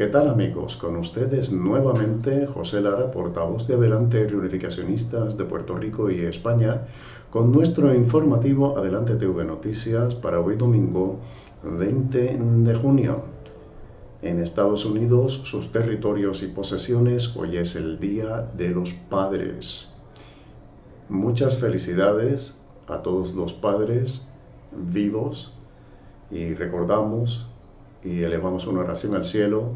¿Qué tal, amigos? Con ustedes nuevamente José Lara, portavoz de Adelante Reunificacionistas de Puerto Rico y España, con nuestro informativo Adelante TV Noticias para hoy domingo 20 de junio. En Estados Unidos, sus territorios y posesiones, hoy es el Día de los Padres. Muchas felicidades a todos los padres vivos y recordamos y elevamos una oración al cielo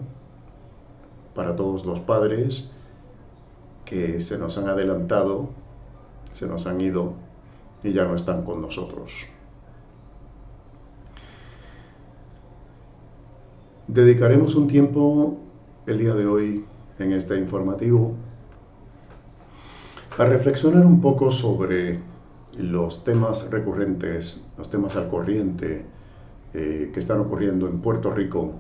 para todos los padres que se nos han adelantado, se nos han ido y ya no están con nosotros. Dedicaremos un tiempo el día de hoy en este informativo a reflexionar un poco sobre los temas recurrentes, los temas al corriente que están ocurriendo en Puerto Rico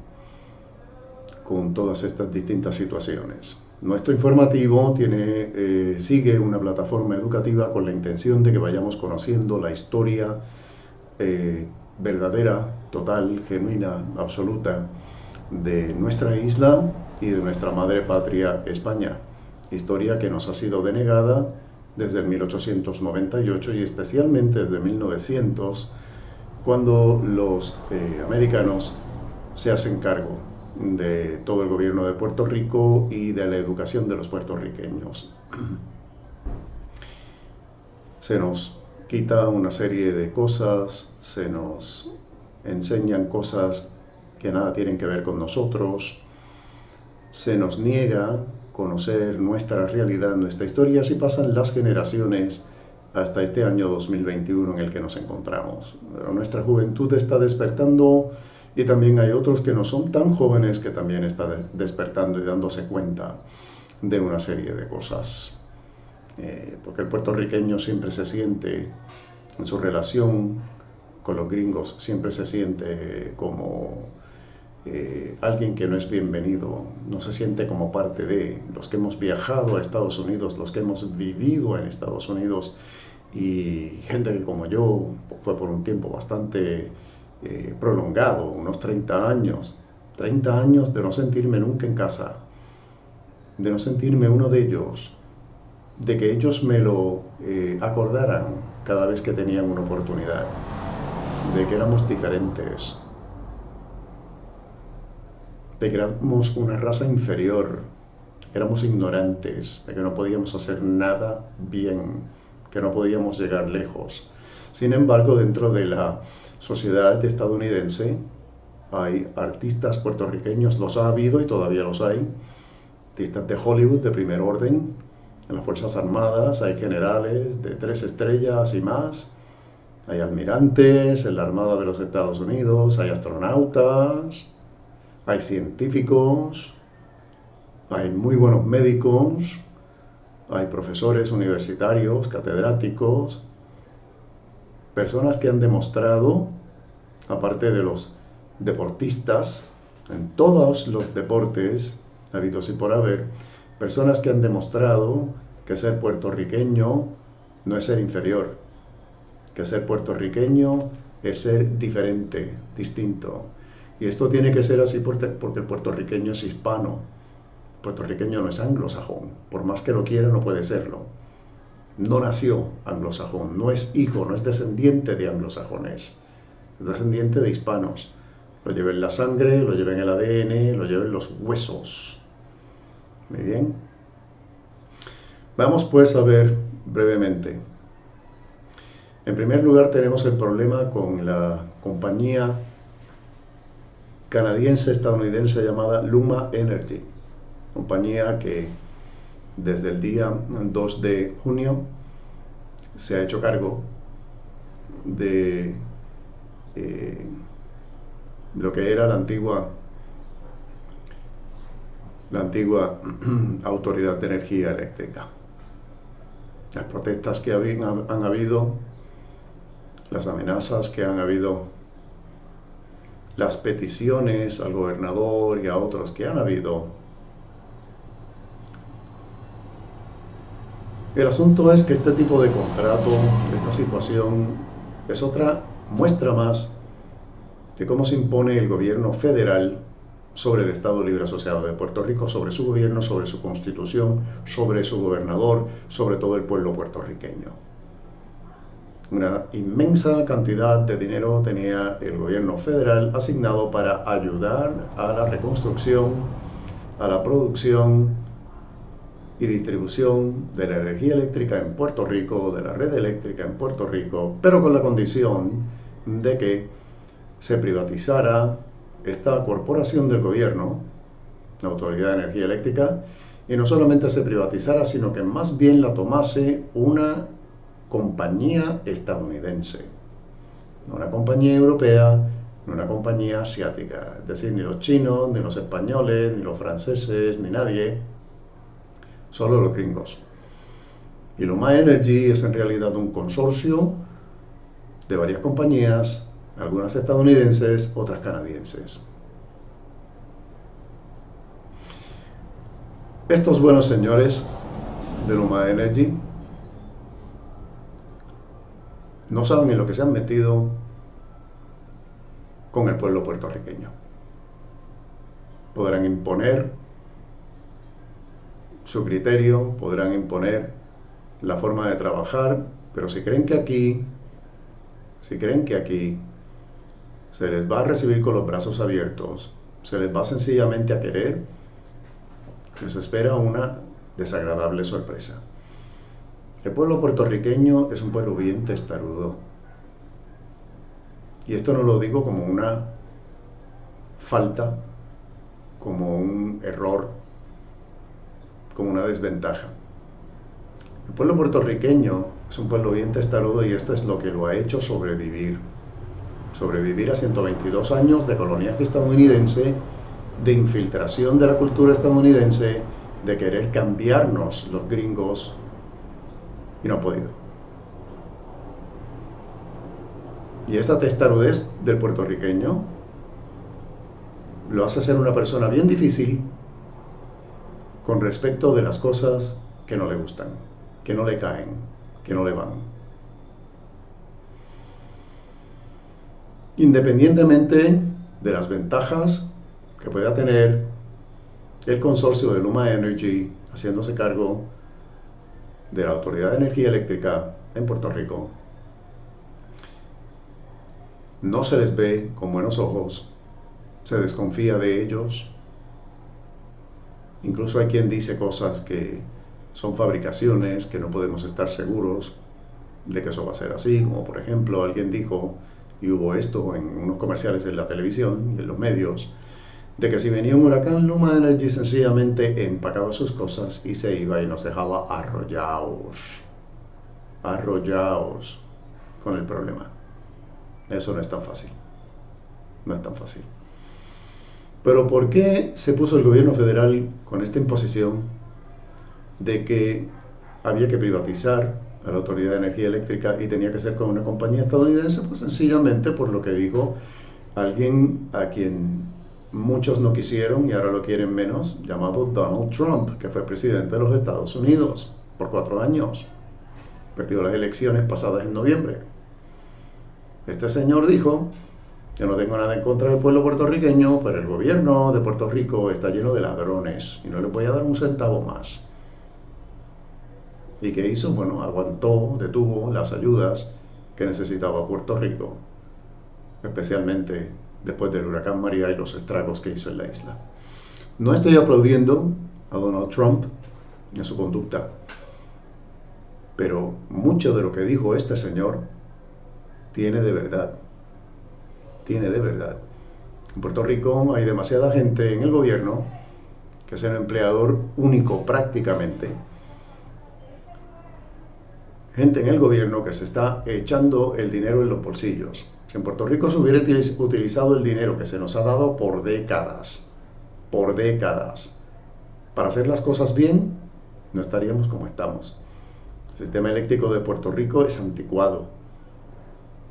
con todas estas distintas situaciones. Nuestro informativo sigue una plataforma educativa con la intención de que vayamos conociendo la historia verdadera, total, genuina, absoluta de nuestra isla y de nuestra madre patria España. Historia que nos ha sido denegada desde el 1898 y especialmente desde 1900, cuando los americanos se hacen cargo de todo el gobierno de Puerto Rico y de la educación de los puertorriqueños. Se nos quita una serie de cosas, se nos enseñan cosas que nada tienen que ver con nosotros, se nos niega conocer nuestra realidad, nuestra historia, así pasan las generaciones hasta este año 2021 en el que nos encontramos. Pero nuestra juventud está despertando y también hay otros que no son tan jóvenes que también están despertando y dándose cuenta de una serie de cosas. Porque el puertorriqueño siempre se siente, en su relación con los gringos, siempre se siente como alguien que no es bienvenido, no se siente como parte de los que hemos viajado a Estados Unidos, los que hemos vivido en Estados Unidos, y gente que como yo fue por un tiempo bastante prolongado, unos 30 años de no sentirme nunca en casa, de no sentirme uno de ellos, de que ellos me lo acordaran cada vez que tenían una oportunidad, de que éramos diferentes, de que éramos una raza inferior, que éramos ignorantes, de que no podíamos hacer nada bien, que no podíamos llegar lejos. Sin embargo, dentro de la sociedad estadounidense hay artistas puertorriqueños, los ha habido y todavía los hay, artistas de Hollywood de primer orden. En las Fuerzas Armadas hay generales de 3 estrellas y más, hay almirantes en la Armada de los Estados Unidos, hay astronautas, hay científicos, hay muy buenos médicos, hay profesores universitarios, catedráticos, personas que han demostrado, aparte de los deportistas, en todos los deportes habidos y por haber, personas que han demostrado que ser puertorriqueño no es ser inferior, que ser puertorriqueño es ser diferente, distinto. Y esto tiene que ser así porque el puertorriqueño es hispano. El puertorriqueño no es anglosajón. Por más que lo quiera, no puede serlo. No nació anglosajón, no es hijo, no es descendiente de anglosajones. Es descendiente de hispanos. Lo lleva en la sangre, lo lleva en el ADN, lo lleva en los huesos. Muy bien. Vamos pues a ver brevemente. En primer lugar tenemos el problema con la compañía canadiense-estadounidense llamada Luma Energy, compañía que desde el día 2 de junio se ha hecho cargo de lo que era la antigua Autoridad de Energía Eléctrica. Las protestas que han habido, las amenazas que han habido, las peticiones al gobernador y a otros que han habido. El asunto es que este tipo de contrato, esta situación, es otra muestra más de cómo se impone el gobierno federal sobre el Estado Libre Asociado de Puerto Rico, sobre su gobierno, sobre su constitución, sobre su gobernador, sobre todo el pueblo puertorriqueño. Una inmensa cantidad de dinero tenía el gobierno federal asignado para ayudar a la reconstrucción, a la producción y distribución de la energía eléctrica en Puerto Rico, de la red eléctrica en Puerto Rico, pero con la condición de que se privatizara esta corporación del gobierno, la Autoridad de Energía Eléctrica, y no solamente se privatizara, sino que más bien la tomase una compañía estadounidense, no una compañía europea, no una compañía asiática, es decir, ni los chinos, ni los españoles, ni los franceses, ni nadie, solo los gringos. Y Luma Energy es en realidad un consorcio de varias compañías, algunas estadounidenses, otras canadienses. Estos buenos señores de Luma Energy no saben en lo que se han metido con el pueblo puertorriqueño. Podrán imponer su criterio, podrán imponer la forma de trabajar, pero si creen que aquí se les va a recibir con los brazos abiertos, se les va sencillamente a querer, les espera una desagradable sorpresa. El pueblo puertorriqueño es un pueblo bien testarudo. Y esto no lo digo como una falta, como un error, como una desventaja. El pueblo puertorriqueño es un pueblo bien testarudo y esto es lo que lo ha hecho sobrevivir. Sobrevivir a 122 años de coloniaje estadounidense, de infiltración de la cultura estadounidense, de querer cambiarnos los gringos, y no ha podido. Y esa testarudez del puertorriqueño lo hace ser una persona bien difícil con respecto de las cosas que no le gustan, que no le caen, que no le van. Independientemente de las ventajas que pueda tener el consorcio de Luma Energy haciéndose cargo de la Autoridad de Energía Eléctrica en Puerto Rico, no se les ve con buenos ojos, se desconfía de ellos. Incluso hay quien dice cosas que son fabricaciones, que no podemos estar seguros de que eso va a ser así, como por ejemplo alguien dijo, y hubo esto en unos comerciales en la televisión y en los medios, de que si venía un huracán, Luma Energy sencillamente empacaba sus cosas y se iba y nos dejaba arrollados con el problema. Eso no es tan fácil, no es tan fácil. Pero ¿por qué se puso el gobierno federal con esta imposición de que había que privatizar a la Autoridad de Energía Eléctrica y tenía que ser con una compañía estadounidense? Pues sencillamente por lo que dijo alguien a quien muchos no quisieron y ahora lo quieren menos, llamado Donald Trump, que fue presidente de los Estados Unidos por 4 años. Perdió las elecciones pasadas en noviembre. Este señor dijo: yo no tengo nada en contra del pueblo puertorriqueño, pero el gobierno de Puerto Rico está lleno de ladrones y no les voy a dar un centavo más. ¿Y qué hizo? Bueno, aguantó, detuvo las ayudas que necesitaba Puerto Rico, especialmente después del huracán María y los estragos que hizo en la isla. No estoy aplaudiendo a Donald Trump en su conducta, pero mucho de lo que dijo este señor tiene de verdad. Tiene de verdad. En Puerto Rico hay demasiada gente en el gobierno que es un empleador único prácticamente. Gente en el gobierno que se está echando el dinero en los bolsillos. Si en Puerto Rico se hubiera utilizado el dinero que se nos ha dado por décadas, para hacer las cosas bien, no estaríamos como estamos. El sistema eléctrico de Puerto Rico es anticuado,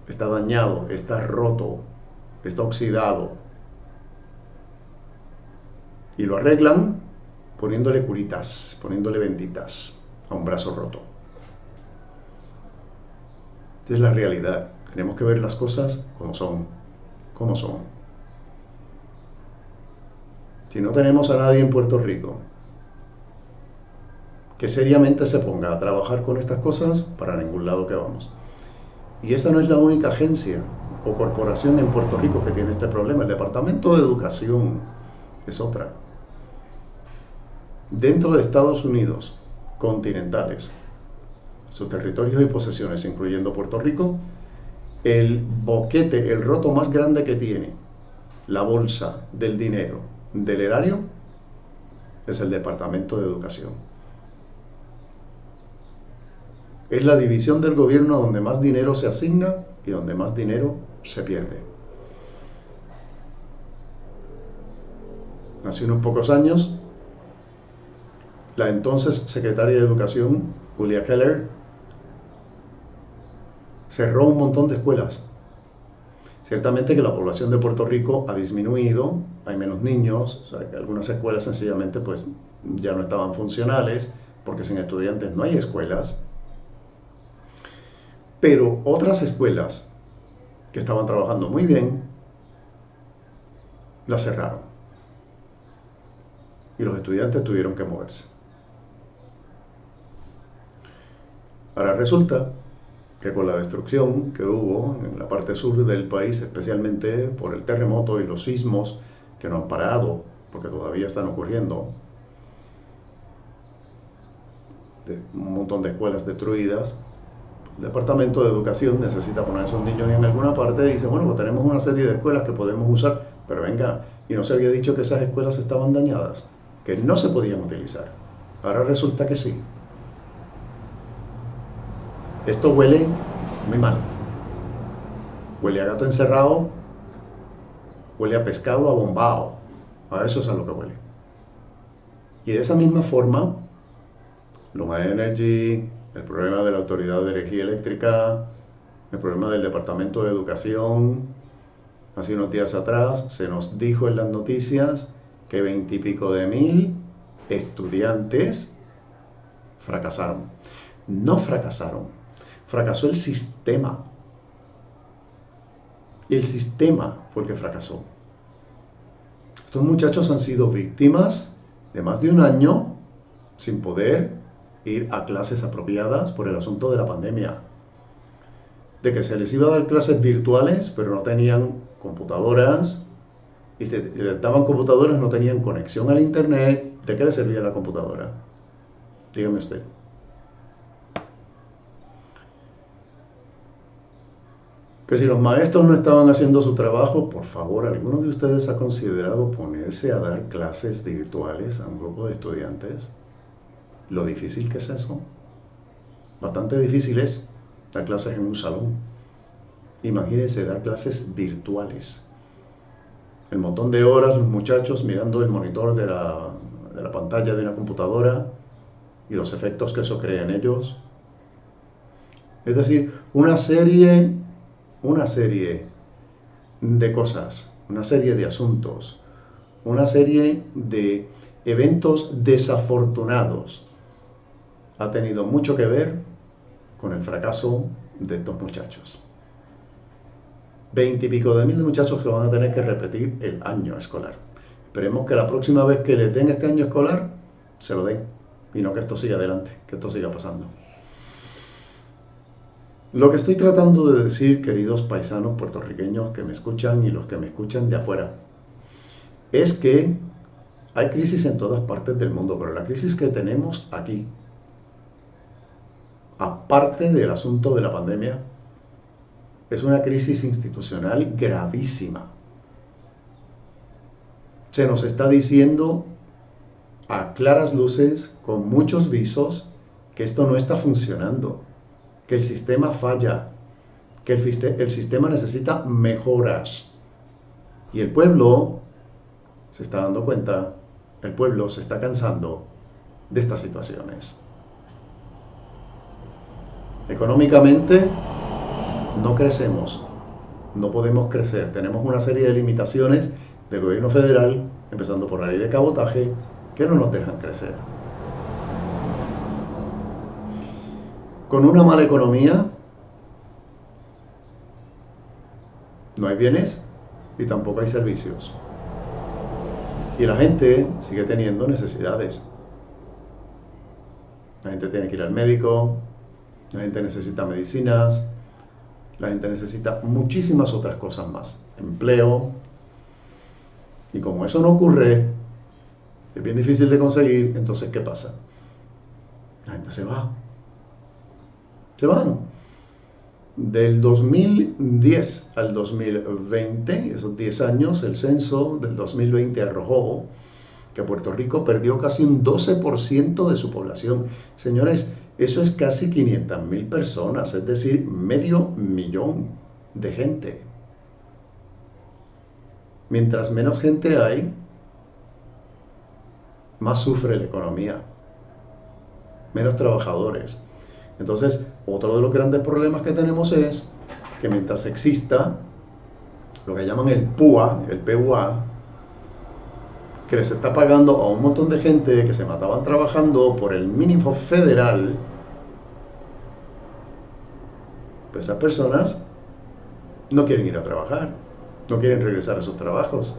está dañado, está roto, está oxidado. Y lo arreglan poniéndole curitas, poniéndole benditas a un brazo roto. Esta es la realidad. Tenemos que ver las cosas como son. si no tenemos a nadie en Puerto Rico que seriamente se ponga a trabajar con estas cosas, para ningún lado que vamos. Y esa no es la única agencia o corporación en Puerto Rico que tiene este problema. El Departamento de Educación es otra. Dentro de Estados Unidos continentales, sus territorios y posesiones, incluyendo Puerto Rico, el boquete, el roto más grande que tiene la bolsa del dinero del erario es el Departamento de Educación. Es la división del gobierno donde más dinero se asigna y donde más dinero se pierde. Hace unos pocos años, la entonces secretaria de Educación, Julia Keller, cerró un montón de escuelas. Ciertamente que la población de Puerto Rico ha disminuido, hay menos niños, o sea, que algunas escuelas sencillamente pues ya no estaban funcionales, porque sin estudiantes no hay escuelas. Pero otras escuelas que estaban trabajando muy bien, las cerraron. Y los estudiantes tuvieron que moverse. Ahora resulta que con la destrucción que hubo en la parte sur del país, especialmente por el terremoto y los sismos que no han parado, porque todavía están ocurriendo, de un montón de escuelas destruidas, el Departamento de Educación necesita poner a esos niños en alguna parte y dice, bueno, pues tenemos una serie de escuelas que podemos usar, pero venga, y no se había dicho que esas escuelas estaban dañadas, que no se podían utilizar. Ahora resulta que sí. Esto huele muy mal. Huele a gato encerrado, huele a pescado abombado. A eso es a lo que huele. Y de esa misma forma, Luma Energy, el problema de la Autoridad de Energía Eléctrica, el problema del Departamento de Educación, hace unos días atrás se nos dijo en las noticias que 20 y pico de mil estudiantes fracasaron. No fracasaron. Fracasó el sistema. Y el sistema fue el que fracasó. Estos muchachos han sido víctimas de más de un año sin poder ir a clases apropiadas por el asunto de la pandemia. De que se les iba a dar clases virtuales, pero no tenían computadoras. Y si les daban computadoras, no tenían conexión al internet. ¿De qué les servía la computadora? Dígame usted. Que si los maestros no estaban haciendo su trabajo, por favor, ¿alguno de ustedes ha considerado ponerse a dar clases virtuales a un grupo de estudiantes? Lo difícil que es eso. Bastante difícil es dar clases en un salón. Imagínense dar clases virtuales. El montón de horas los muchachos mirando el monitor de la pantalla de una computadora y los efectos que eso crea en ellos. Es decir, una serie de cosas, una serie de asuntos, una serie de eventos desafortunados ha tenido mucho que ver con el fracaso de estos muchachos. 20 y pico de mil de muchachos que van a tener que repetir el año escolar. Esperemos que la próxima vez que les den este año escolar, se lo den, y no que esto siga adelante, que esto siga pasando. Lo que estoy tratando de decir, queridos paisanos puertorriqueños que me escuchan y los que me escuchan de afuera, es que hay crisis en todas partes del mundo, pero la crisis que tenemos aquí, aparte del asunto de la pandemia, es una crisis institucional gravísima. Se nos está diciendo a claras luces, con muchos visos, que esto no está funcionando, que el sistema falla, que el sistema necesita mejoras. Y el pueblo se está dando cuenta, el pueblo se está cansando de estas situaciones. Económicamente, no crecemos, no podemos crecer. Tenemos una serie de limitaciones del gobierno federal, empezando por la ley de cabotaje, que no nos dejan crecer. Con una mala economía, no hay bienes y tampoco hay servicios. Y la gente sigue teniendo necesidades. La gente tiene que ir al médico, la gente necesita medicinas, la gente necesita muchísimas otras cosas más. Empleo. Y como eso no ocurre, es bien difícil de conseguir, entonces ¿qué pasa? La gente se va. Se van. Del 2010 al 2020, esos 10 años, el censo del 2020 arrojó que Puerto Rico perdió casi un 12% de su población. Señores, eso es casi 500,000 personas, es decir, 500,000 de gente. Mientras menos gente hay, más sufre la economía, menos trabajadores. Entonces, otro de los grandes problemas que tenemos es que mientras exista lo que llaman el PUA, que les está pagando a un montón de gente que se mataban trabajando por el mínimo federal, pues esas personas no quieren ir a trabajar, no quieren regresar a sus trabajos,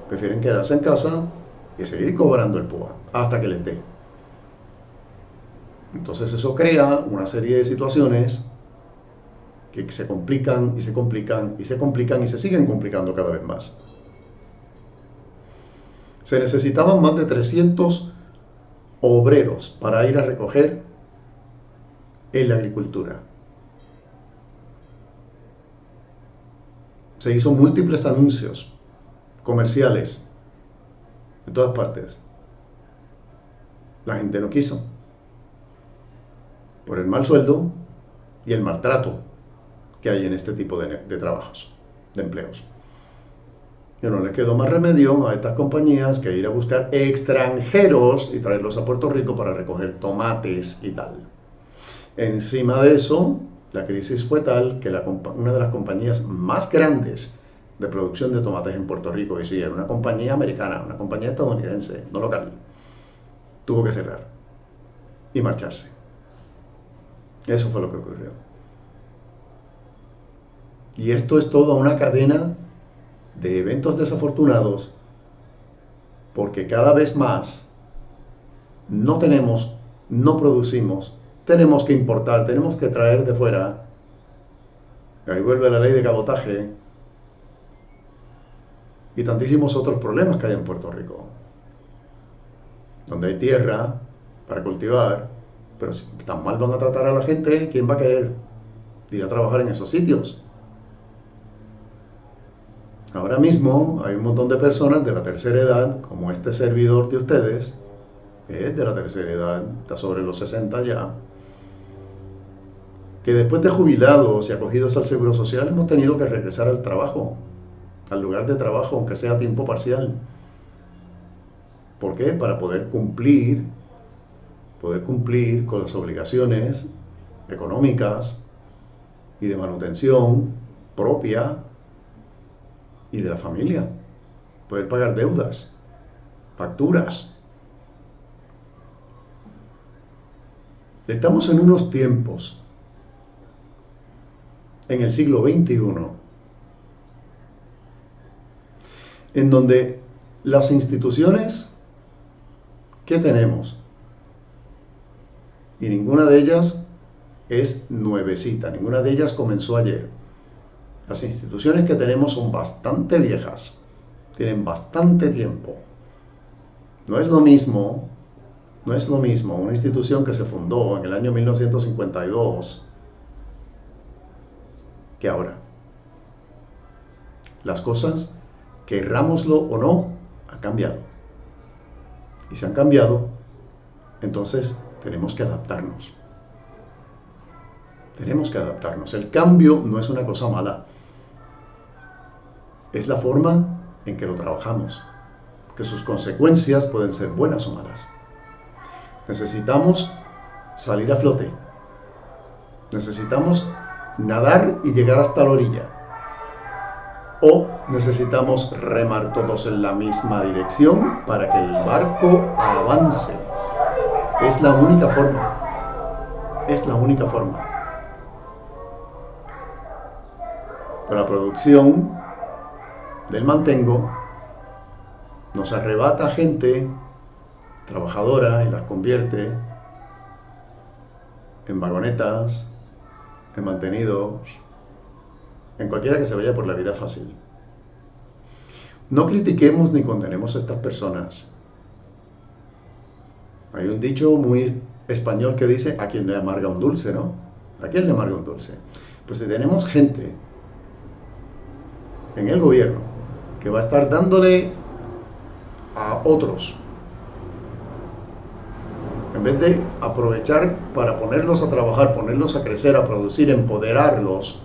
prefieren quedarse en casa y seguir cobrando el PUA hasta que les dé. Entonces eso crea una serie de situaciones que se complican y se complican y se complican y se siguen complicando cada vez más. Se necesitaban más de 300 obreros para ir a recoger en la agricultura. Se hizo múltiples anuncios comerciales en todas partes. La gente no quiso. Por el mal sueldo y el maltrato que hay en este tipo de trabajos, de empleos. Y no le quedó más remedio a estas compañías que ir a buscar extranjeros y traerlos a Puerto Rico para recoger tomates y tal. Encima de eso, la crisis fue tal que una de las compañías más grandes de producción de tomates en Puerto Rico, y sí, era una compañía americana, una compañía estadounidense, no local, tuvo que cerrar y marcharse. Eso fue lo que ocurrió. Y esto es toda una cadena de eventos desafortunados, porque cada vez más no tenemos, no producimos, tenemos que importar, tenemos que traer de fuera. Ahí vuelve la ley de cabotaje y tantísimos otros problemas que hay en Puerto Rico, donde hay tierra para cultivar, pero si tan mal van a tratar a la gente, ¿quién va a querer ir a trabajar en esos sitios? Ahora mismo hay un montón de personas de la tercera edad, como este servidor de ustedes, que es de la tercera edad, está sobre los 60 ya, que después de jubilados y acogidos al Seguro Social hemos tenido que regresar al trabajo, al lugar de trabajo, aunque sea a tiempo parcial. ¿Por qué? Para poder cumplir con las obligaciones económicas y de manutención propia y de la familia, poder pagar deudas, facturas. Estamos en unos tiempos, en el siglo XXI, en donde las instituciones que tenemos, y ninguna de ellas es nuevecita, ninguna de ellas comenzó ayer. Las instituciones que tenemos son bastante viejas, tienen bastante tiempo. No es lo mismo una institución que se fundó en el año 1952 que ahora. Las cosas, querrámoslo o no, han cambiado. Y si han cambiado, entonces tenemos que adaptarnos. Tenemos que adaptarnos. El cambio no es una cosa mala. Es la forma en que lo trabajamos, que sus consecuencias pueden ser buenas o malas. Necesitamos salir a flote. Necesitamos nadar y llegar hasta la orilla. O necesitamos remar todos en la misma dirección para que el barco avance. Es la única forma. Es la única forma. Con la producción del mantengo Nos arrebata gente trabajadora y las convierte en vagonetas, en mantenidos, en cualquiera que se vaya por la vida fácil. No critiquemos ni condenemos a estas personas. Hay un dicho muy español que dice, a quien le amarga un dulce, ¿no? ¿A quién le amarga un dulce? Pues si tenemos gente en el gobierno que va a estar dándole a otros, en vez de aprovechar para ponerlos a trabajar, ponerlos a crecer, a producir, empoderarlos,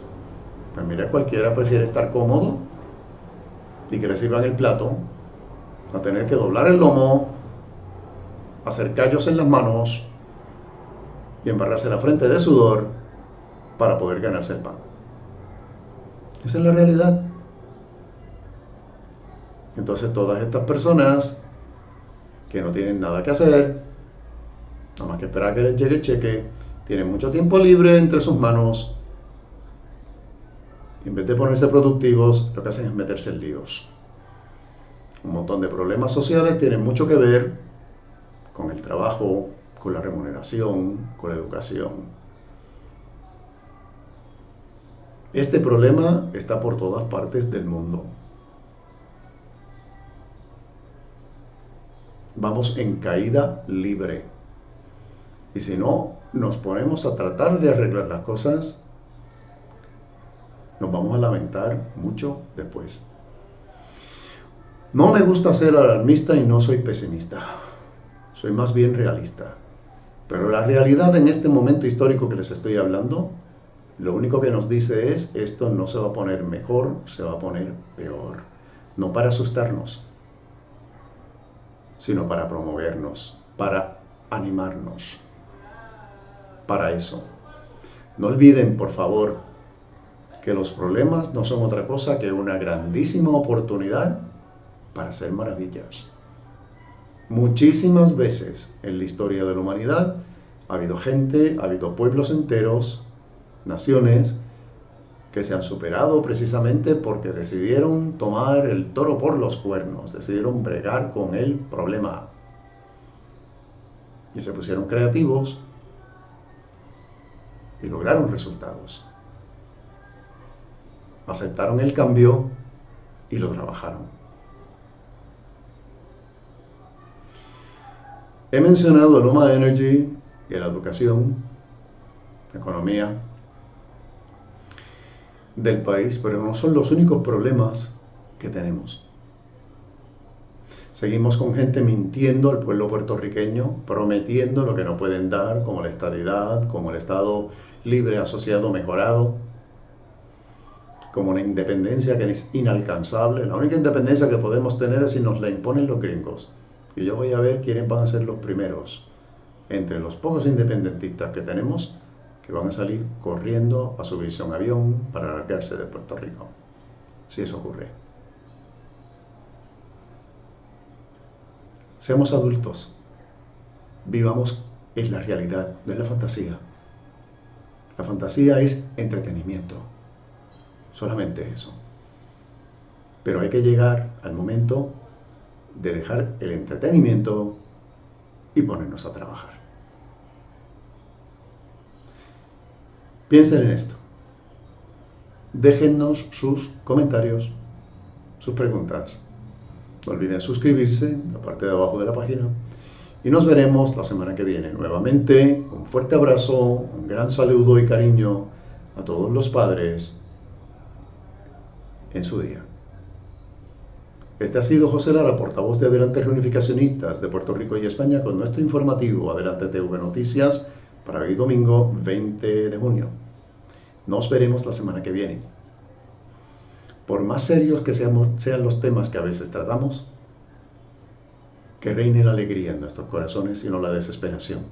pues mira, cualquiera prefiere estar cómodo y que le sirvan el plato, a tener que doblar el lomo, hacer callos en las manos y embarrarse la frente de sudor para poder ganarse el pan. Esa es la realidad. Entonces todas estas personas que no tienen nada que hacer, nada más que esperar a que les llegue el cheque, tienen mucho tiempo libre entre sus manos, y en vez de ponerse productivos, lo que hacen es meterse en líos. Un montón de problemas sociales tienen mucho que ver con el trabajo, con la remuneración, con la educación. Este problema está por todas partes del mundo. Vamos en caída libre. Y si no nos ponemos a tratar de arreglar las cosas, nos vamos a lamentar mucho después. No me gusta ser alarmista y no soy pesimista. Soy más bien realista. Pero la realidad en este momento histórico que les estoy hablando, lo único que nos dice es, esto no se va a poner mejor, se va a poner peor. No para asustarnos, sino para promovernos, para animarnos. Para eso. No olviden, por favor, que los problemas no son otra cosa que una grandísima oportunidad para hacer maravillas. Muchísimas veces en la historia de la humanidad ha habido gente, ha habido pueblos enteros, naciones, que se han superado precisamente porque decidieron tomar el toro por los cuernos, decidieron bregar con el problema. Y se pusieron creativos y lograron resultados. Aceptaron el cambio y lo trabajaron. He mencionado el Luma Energy y la educación, la economía del país, pero no son los únicos problemas que tenemos. Seguimos con gente mintiendo al pueblo puertorriqueño, prometiendo lo que no pueden dar, como la estadidad, como el Estado libre asociado mejorado, como una independencia que es inalcanzable. La única independencia que podemos tener es si nos la imponen los gringos. Y yo voy a ver quiénes van a ser los primeros, entre los pocos independentistas que tenemos, que van a salir corriendo a subirse a un avión para largarse de Puerto Rico, si eso ocurre. Seamos adultos, vivamos en la realidad, no en la fantasía. La fantasía es entretenimiento, solamente eso. Pero hay que llegar al momento de dejar el entretenimiento y ponernos a trabajar. Piensen en esto. Déjennos sus comentarios, sus preguntas. No olviden suscribirse en la parte de abajo de la página. Y nos veremos la semana que viene. Nuevamente, un fuerte abrazo, un gran saludo y cariño a todos los padres en su día. Este ha sido José Lara, portavoz de Adelante Reunificacionistas de Puerto Rico y España, con nuestro informativo Adelante TV Noticias para hoy domingo 20 de junio. Nos veremos la semana que viene. Por más serios que sean los temas que a veces tratamos, que reine la alegría en nuestros corazones y no la desesperación.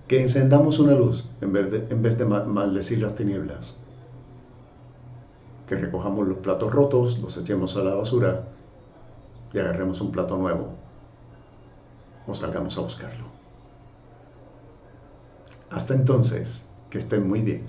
Que encendamos una luz en vez de maldecir las tinieblas. Que recojamos los platos rotos, los echemos a la basura y agarremos un plato nuevo o salgamos a buscarlo. Hasta entonces, que estén muy bien.